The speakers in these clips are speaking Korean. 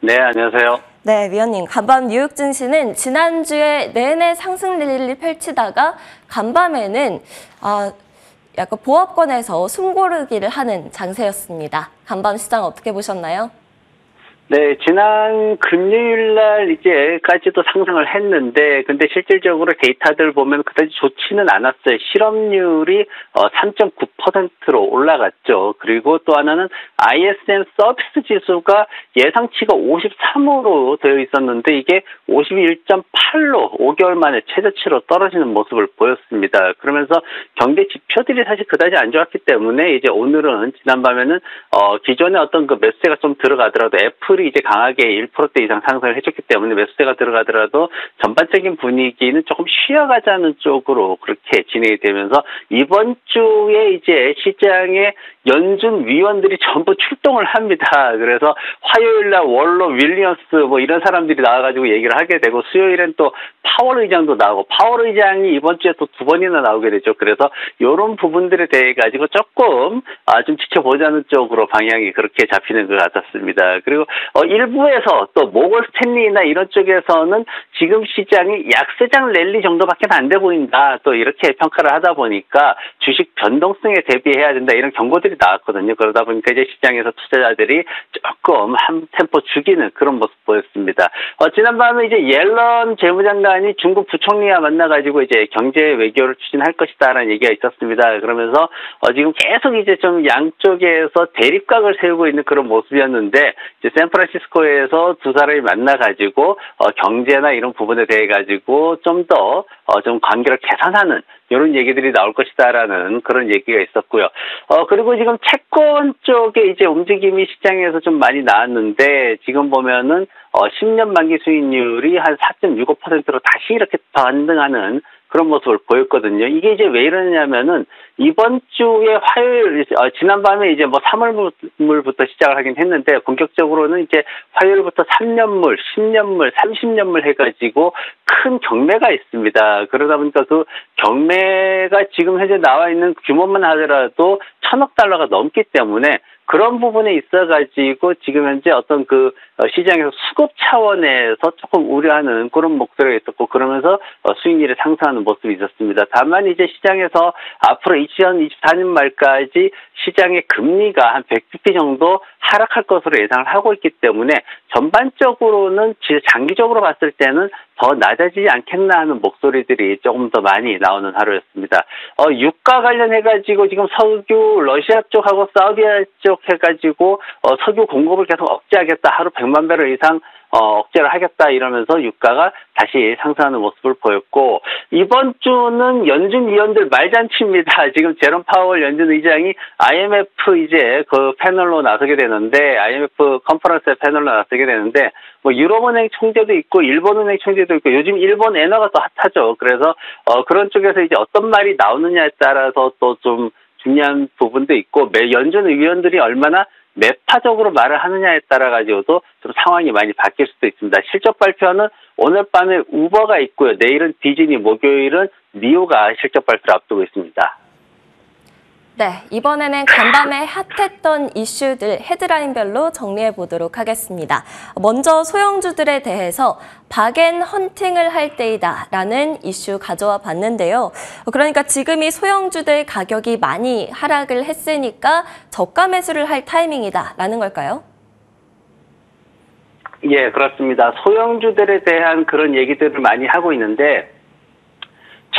네, 안녕하세요. 네, 위원님. 간밤 뉴욕 증시는 지난주에 내내 상승 랠리를 펼치다가 간밤에는 약간 보합권에서 숨고르기를 하는 장세였습니다. 간밤 시장 어떻게 보셨나요? 네, 지난 금요일 날 이제까지도 상승을 했는데, 근데 실질적으로 데이터들 보면 그다지 좋지는 않았어요. 실업률이 3.9%로 올라갔죠. 그리고 또 하나는 ISM 서비스 지수가 예상치가 53으로 되어 있었는데, 이게 51.8로 5개월 만에 최저치로 떨어지는 모습을 보였습니다. 그러면서 경제 지표들이 사실 그다지 안 좋았기 때문에, 이제 오늘은 지난밤에는 기존에 어떤 그 매수세가 좀 들어가더라도 애플이 이제 강하게 1%대 이상 상승을 해줬기 때문에 매수세가 들어가더라도 전반적인 분위기는 조금 쉬어가자는 쪽으로 그렇게 진행이 되면서 이번 주에 이제 시장에 연준 위원들이 전부 출동을 합니다. 그래서 화요일날 월로 윌리엄스 뭐 이런 사람들이 나와가지고 얘기를 하게 되고, 수요일엔 또 파월 의장도 나오고, 파월 의장이 이번 주에 또 2번이나 나오게 되죠. 그래서 이런 부분들에 대해 가지고 조금 좀 지켜보자는 쪽으로 방향이 그렇게 잡히는 것 같았습니다. 그리고 일부에서 또 모건 스탠리나 이런 쪽에서는 지금 시장이 약세장 랠리 정도밖에 안 돼 보인다, 또 이렇게 평가를 하다 보니까 주식 변동성에 대비해야 된다, 이런 경고들이 나왔거든요. 그러다 보니까 이제 시장에서 투자자들이 조금 한 템포 죽이는 그런 모습 보였습니다. 지난밤에 이제 옐런 재무장관이 중국 부총리와 만나가지고 이제 경제 외교를 추진할 것이다라는 얘기가 있었습니다. 그러면서 지금 계속 이제 좀 양쪽에서 대립각을 세우고 있는 그런 모습이었는데, 이제 샌프란시스코에서 두 사람이 만나가지고 경제나 이런 부분에 대해 가지고 좀 더 좀 관계를 개선하는 이런 얘기들이 나올 것이다라는 그런 얘기가 있었고요. 그리고 지금 채권 쪽에 이제 움직임이 시장에서 좀 많이 나왔는데, 지금 보면은 10년 만기 수익률이 한 4.65%로 다시 이렇게 반등하는 그런 모습을 보였거든요. 이게 이제 왜 이러냐면은 이번 주에 화요일, 지난밤에 이제 뭐 3월물부터 시작을 하긴 했는데, 본격적으로는 이제 화요일부터 3년물, 10년물, 30년물 해가지고 큰 경매가 있습니다. 그러다 보니까 그 경매가 지금 현재 나와 있는 규모만 하더라도 1,000억 달러가 넘기 때문에, 그런 부분에 있어가지고 지금 현재 어떤 그 시장에서 수급 차원에서 조금 우려하는 그런 목소리가 있었고, 그러면서 수익률이 상승하는 모습이 있었습니다. 다만 이제 시장에서 앞으로 2024년 말까지 시장의 금리가 한 100bp 정도 하락할 것으로 예상을 하고 있기 때문에, 전반적으로는 장기적으로 봤을 때는 더 낮아지지 않겠나 하는 목소리들이 조금 더 많이 나오는 하루였습니다. 유가 관련해가지고 지금 석유, 러시아 쪽하고 사우디아 쪽 해가지고 석유 공급을 계속 억제하겠다, 하루 100만 배럴 이상 억제를 하겠다 이러면서 유가가 다시 상승하는 모습을 보였고, 이번 주는 연준 위원들 말잔치입니다. 지금 제롬 파월 연준 의장이 IMF 이제 그 패널로 나서게 되는데, IMF 컨퍼런스 패널로 나서게 되는데, 뭐 유럽은행 총재도 있고 일본은행 총재도 있고, 요즘 일본 엔화가 또 핫하죠. 그래서 그런 쪽에서 이제 어떤 말이 나오느냐에 따라서 또 좀 중요한 부분도 있고, 연준 위원들이 얼마나 매파적으로 말을 하느냐에 따라 가지고도 좀 상황이 많이 바뀔 수도 있습니다. 실적 발표는 오늘 밤에 우버가 있고요. 내일은 디즈니, 목요일은 니오가 실적 발표를 앞두고 있습니다. 네, 이번에는 간밤에 핫했던 이슈들 헤드라인별로 정리해 보도록 하겠습니다. 먼저 소형주들에 대해서 박앤 헌팅을 할 때이다 라는 이슈 가져와 봤는데요. 그러니까 지금이 소형주들 가격이 많이 하락을 했으니까 저가 매수를 할 타이밍이다 라는 걸까요? 예, 그렇습니다. 소형주들에 대한 그런 얘기들을 많이 하고 있는데,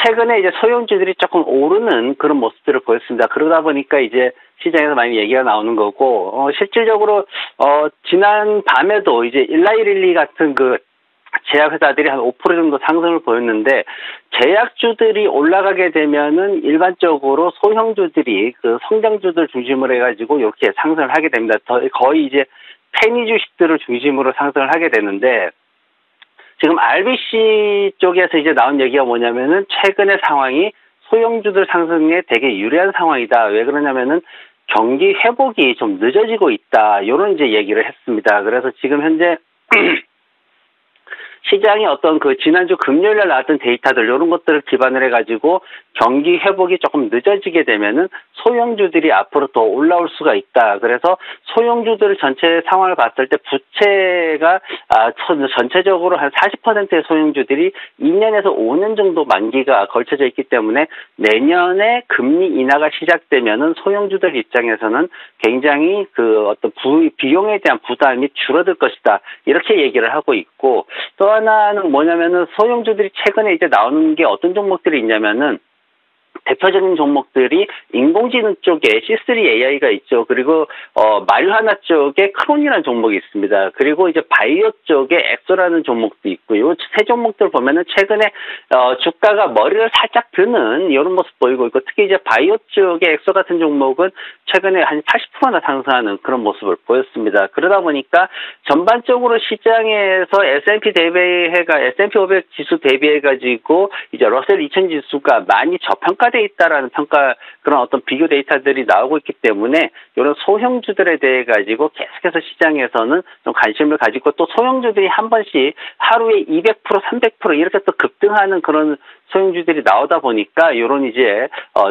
최근에 이제 소형주들이 조금 오르는 그런 모습들을 보였습니다. 그러다 보니까 이제 시장에서 많이 얘기가 나오는 거고, 실질적으로 지난 밤에도 이제 일라이릴리 같은 그 제약회사들이 한 5% 정도 상승을 보였는데, 제약주들이 올라가게 되면은 일반적으로 소형주들이 그 성장주들 중심으로 해가지고 이렇게 상승을 하게 됩니다. 거의 이제 페니 주식들을 중심으로 상승을 하게 되는데, 지금 RBC 쪽에서 이제 나온 얘기가 뭐냐면은 최근의 상황이 소형주들 상승에 되게 유리한 상황이다. 왜 그러냐면은 경기 회복이 좀 늦어지고 있다, 이런 이제 얘기를 했습니다. 그래서 지금 현재 시장이 어떤 그 지난주 금요일에 나왔던 데이터들, 이런 것들을 기반으로 해가지고 경기 회복이 조금 늦어지게 되면은 소형주들이 앞으로 더 올라올 수가 있다. 그래서 소형주들 전체 상황을 봤을 때 부채가 전체적으로 한 40%의 소형주들이 2년에서 5년 정도 만기가 걸쳐져 있기 때문에 내년에 금리 인하가 시작되면은 소형주들 입장에서는 굉장히 그 어떤 비용에 대한 부담이 줄어들 것이다. 이렇게 얘기를 하고 있고, 또 하나는 뭐냐면은 소형주들이 최근에 이제 나오는 게 어떤 종목들이 있냐면은 대표적인 종목들이 인공지능 쪽에 C3 AI가 있죠. 그리고 마리화나 쪽에 크론이라는 종목이 있습니다. 그리고 이제 바이오 쪽에 엑소라는 종목도 있고요. 세 종목들 보면은 최근에 주가가 머리를 살짝 드는 이런 모습 보이고 있고, 특히 이제 바이오 쪽의 엑소 같은 종목은 최근에 한 80%나 상승하는 그런 모습을 보였습니다. 그러다 보니까 전반적으로 시장에서 S&P 500 지수 대비해가지고 이제 러셀 2000 지수가 많이 저평가돼 있다라는 그런 어떤 비교 데이터들이 나오고 있기 때문에 이런 소형주들에 대해 가지고 계속해서 시장에서는 좀 관심을 가지고, 또 소형주들이 한 번씩 하루에 200%, 300% 이렇게 또 급등하는 그런 소형주들이 나오다 보니까 이런 이제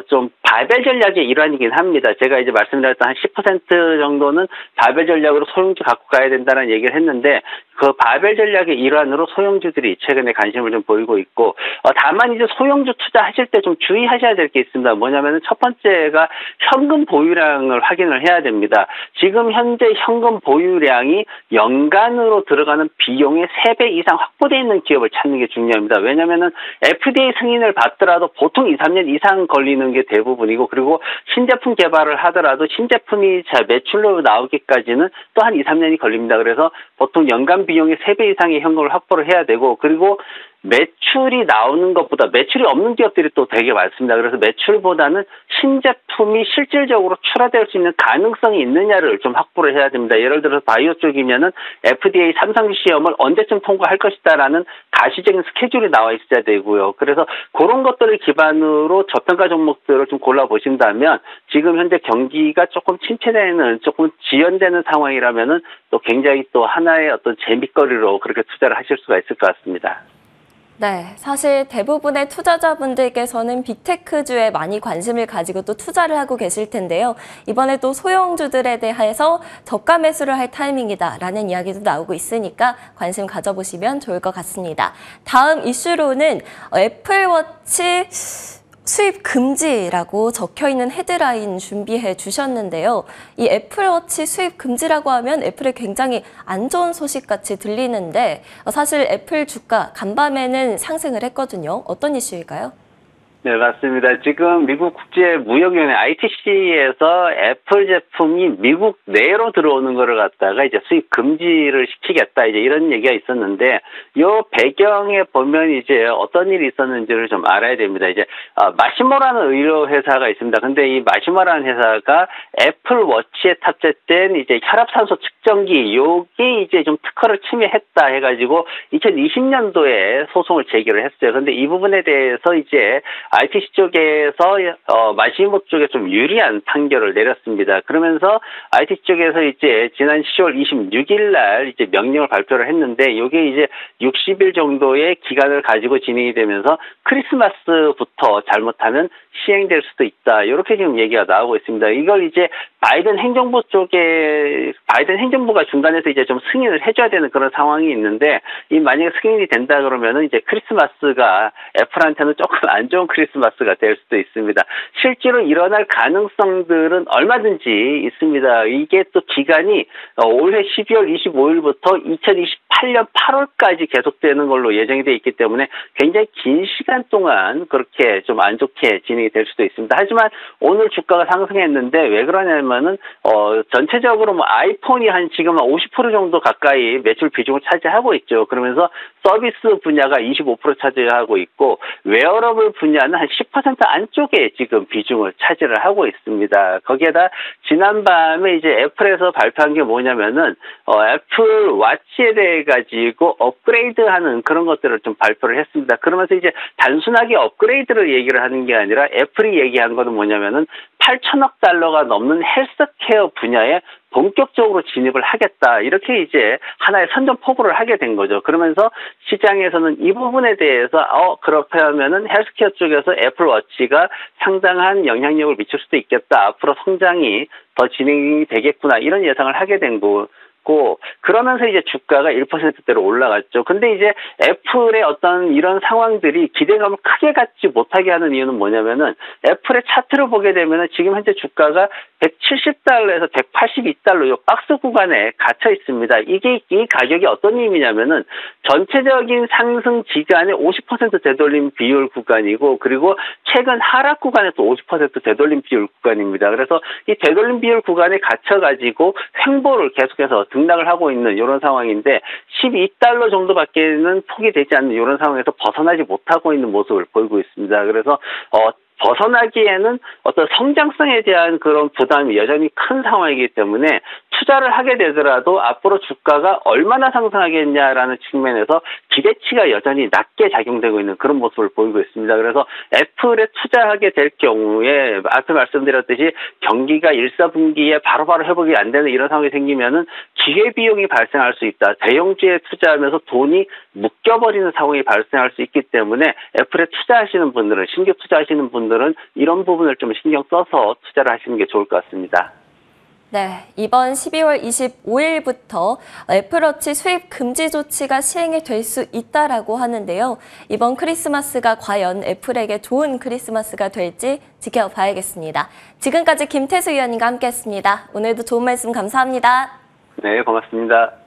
좀 바벨 전략의 일환이긴 합니다. 제가 이제 말씀드렸던 한 10% 정도는 바벨 전략으로 소형주 갖고 가야 된다는 얘기를 했는데, 그 바벨 전략의 일환으로 소형주들이 최근에 관심을 좀 보이고 있고, 다만 이제 소형주 투자하실 때 좀 주의하셔야 될 게 있습니다. 뭐냐면은 첫 번째가 현금 보유량을 확인을 해야 됩니다. 지금 현재 현금 보유량이 연간으로 들어가는 비용의 3배 이상 확보되어 있는 기업을 찾는 게 중요합니다. 왜냐면은 FDA 승인을 받더라도 보통 2, 3년 이상 걸리는 게 대부분이고, 그리고 신제품 개발을 하더라도 신제품이 매출로 나오기까지는 또 한 2, 3년이 걸립니다. 그래서 보통 연간 비용의 3배 이상의 현금을 확보를 해야 되고, 그리고 매출이 나오는 것보다 매출이 없는 기업들이 또 되게 많습니다. 그래서 매출보다는 신제품이 실질적으로 출하될 수 있는 가능성이 있느냐를 좀 확보를 해야 됩니다. 예를 들어서 바이오 쪽이면은 FDA 삼상 시험을 언제쯤 통과할 것이다라는 가시적인 스케줄이 나와 있어야 되고요. 그래서 그런 것들을 기반으로 저평가 종목들을 좀 골라보신다면, 지금 현재 경기가 조금 침체되는, 조금 지연되는 상황이라면은 또 굉장히 또 하나의 어떤 재밌거리로 그렇게 투자를 하실 수가 있을 것 같습니다. 네, 사실 대부분의 투자자분들께서는 빅테크주에 많이 관심을 가지고 또 투자를 하고 계실 텐데요. 이번에 또 소형주들에 대해서 저가 매수를 할 타이밍이다라는 이야기도 나오고 있으니까 관심 가져보시면 좋을 것 같습니다. 다음 이슈로는 애플워치 수입 금지라고 적혀있는 헤드라인 준비해 주셨는데요. 이 애플워치 수입 금지라고 하면 애플에 굉장히 안 좋은 소식같이 들리는데, 사실 애플 주가 간밤에는 상승을 했거든요. 어떤 이슈일까요? 네, 맞습니다. 지금 미국 국제무역위원회 ITC에서 애플 제품이 미국 내로 들어오는 거를 갖다가 이제 수입 금지를 시키겠다, 이제 이런 얘기가 있었는데, 요 배경에 보면 이제 어떤 일이 있었는지를 좀 알아야 됩니다. 이제 마시모라는 의료 회사가 있습니다. 근데 이 마시모라는 회사가 애플 워치에 탑재된 이제 혈압산소 측정기, 요게 이제 좀 특허를 침해했다 해가지고 2020년도에 소송을 제기를 했어요. 근데 이 부분에 대해서 이제 ITC 쪽에서 마시모 쪽에 좀 유리한 판결을 내렸습니다. 그러면서 ITC 쪽에서 이제 지난 10월 26일 날 이제 명령을 발표를 했는데, 이게 이제 60일 정도의 기간을 가지고 진행이 되면서 크리스마스부터 잘못하면 시행될 수도 있다, 이렇게 지금 얘기가 나오고 있습니다. 이걸 이제 바이든 행정부가 중간에서 이제 좀 승인을 해줘야 되는 그런 상황이 있는데, 이 만약에 승인이 된다 그러면은 이제 크리스마스가 애플한테는 조금 안 좋은 크리스마스가 될 수도 있습니다. 실제로 일어날 가능성들은 얼마든지 있습니다. 이게 또 기간이 올해 12월 25일부터 2028년 8월까지 계속되는 걸로 예정이 되어 있기 때문에 굉장히 긴 시간 동안 그렇게 좀 안 좋게 진행이 될 수도 있습니다. 하지만 오늘 주가가 상승했는데 왜 그러냐면은 전체적으로 뭐 아이폰이 지금 한 50% 정도 가까이 매출 비중을 차지하고 있죠. 그러면서 서비스 분야가 25% 차지하고 있고, 웨어러블 분야는 한 10% 안쪽에 지금 비중을 차지를 하고 있습니다. 거기에다 지난밤에 이제 애플에서 발표한 게 뭐냐면은 애플 워치에 대해 가지고 업그레이드하는 그런 것들을 좀 발표를 했습니다. 그러면서 이제 단순하게 업그레이드를 얘기를 하는 게 아니라 애플이 얘기한 거는 뭐냐면은 8천억 달러가 넘는 헬스케어 분야에 본격적으로 진입을 하겠다. 이렇게 이제 하나의 선전포고를 하게 된 거죠. 그러면서 시장에서는 이 부분에 대해서 그렇게 하면은 헬스케어 쪽에서 애플워치가 상당한 영향력을 미칠 수도 있겠다. 앞으로 성장이 더 진행이 되겠구나. 이런 예상을 하게 된 거고, 그러면서 이제 주가가 1%대로 올라갔죠. 근데 이제 애플의 어떤 이런 상황들이 기대감을 크게 갖지 못하게 하는 이유는 뭐냐면은 애플의 차트를 보게 되면은 지금 현재 주가가 170달러에서 182달러 요 박스 구간에 갇혀 있습니다. 이 가격이 어떤 의미냐면은 전체적인 상승 기간의 50% 되돌림 비율 구간이고, 그리고 최근 하락 구간에 또 50% 되돌림 비율 구간입니다. 그래서 이 되돌림 비율 구간에 갇혀가지고 횡보를 계속해서 등락을 하고 있는 이런 상황인데 12달러 정도밖에는 폭이 되지 않는 이런 상황에서 벗어나지 못하고 있는 모습을 보이고 있습니다. 그래서 벗어나기에는 어떤 성장성에 대한 그런 부담이 여전히 큰 상황이기 때문에 투자를 하게 되더라도 앞으로 주가가 얼마나 상승하겠냐라는 측면에서 기대치가 여전히 낮게 작용되고 있는 그런 모습을 보이고 있습니다. 그래서 애플에 투자하게 될 경우에 앞에 말씀드렸듯이 경기가 1, 4분기에 바로바로 회복이 안 되는 이런 상황이 생기면은 기회비용이 발생할 수 있다. 대형주에 투자하면서 돈이 묶여버리는 상황이 발생할 수 있기 때문에 애플에 투자하시는 분들은, 신규 투자하시는 분들은 이런 부분을 좀 신경 써서 투자를 하시는 게 좋을 것 같습니다. 네, 이번 12월 25일부터 애플워치 수입 금지 조치가 시행이 될 수 있다라고 하는데요. 이번 크리스마스가 과연 애플에게 좋은 크리스마스가 될지 지켜봐야겠습니다. 지금까지 김태수 위원님과 함께했습니다. 오늘도 좋은 말씀 감사합니다. 네, 고맙습니다.